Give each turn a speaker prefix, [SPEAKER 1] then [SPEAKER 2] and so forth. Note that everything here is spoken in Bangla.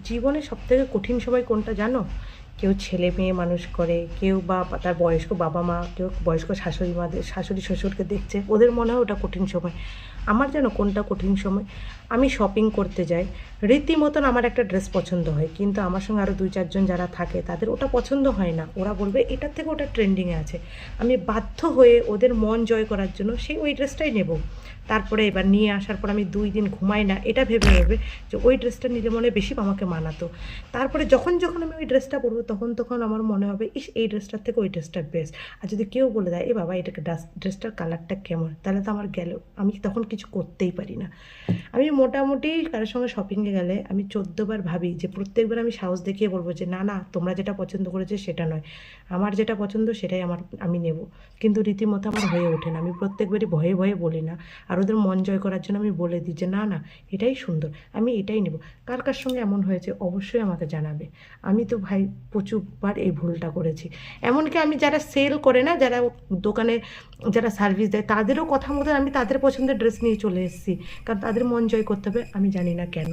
[SPEAKER 1] জীবনে সবথেকে কঠিন সময় কোনটা জানো? কেউ ছেলে মেয়ে মানুষ করে, কেউ বা তার বয়স্ক বাবা মা, কেউ বয়স্ক শাশুড়ি মাদের শাশুড়ি শ্বশুরকে দেখছে, ওদের মনে হয় ওটা কঠিন সময়। আমার যেন কোনটা কঠিন সময়, আমি শপিং করতে যাই, রীতিমতন আমার একটা ড্রেস পছন্দ হয়, কিন্তু আমার সঙ্গে আরও 2-4 জন যারা থাকে তাদের ওটা পছন্দ হয় না। ওরা বলবে এটার থেকে ওটা ট্রেন্ডিংয়ে আছে। আমি বাধ্য হয়ে ওদের মন জয় করার জন্য সেই ওই ড্রেসটাই নেব। তারপরে এবার নিয়ে আসার পর আমি 2 দিন ঘুমাই না, এটা ভেবে ভেবে যে ওই ড্রেসটা নিলে মনে হয় বেশি আমাকে মানাতো। তারপরে যখন যখন আমি ওই ড্রেসটা পরবো তখন তখন আমার মনে হবে ইস, এই ড্রেসটার থেকে ওই ড্রেসটা বেস্ট। আর যদি কেউ বলে দেয় এ বাবা এটাকে ড্রেসটার কালারটা কেমন, তাহলে তো আমার গেল, আমি তখন কিছু করতেই পারি না। আমি মোটামুটি কারোর সঙ্গে শপিংয়ে গেলে আমি 14বার ভাবি যে প্রত্যেকবার আমি সাহস দেখিয়ে বলবো যে না না, তোমরা যেটা পছন্দ করেছো সেটা নয়, আমার যেটা পছন্দ সেটাই আমি নেব। কিন্তু রীতিমতো আমার হয়ে ওঠে না, আমি প্রত্যেকবারই ভয়ে ভয়ে বলি না। আর ওদের মন জয় করার জন্য আমি বলে দিই যে না না, এটাই সুন্দর, আমি এটাই নেব। কার কার সঙ্গে এমন হয়েছে অবশ্যই আমাকে জানাবে। আমি তো ভাই প্রচুরবার এই ভুলটা করেছি। এমনকি আমি যারা সেল করে না, যারা দোকানে যারা সার্ভিস দেয়, তাদেরও কথা মতো আমি তাদের পছন্দের ড্রেস নিয়ে চলে এসেছি, কারণ তাদের মন জয় করতে হবে, আমি জানি না কেন।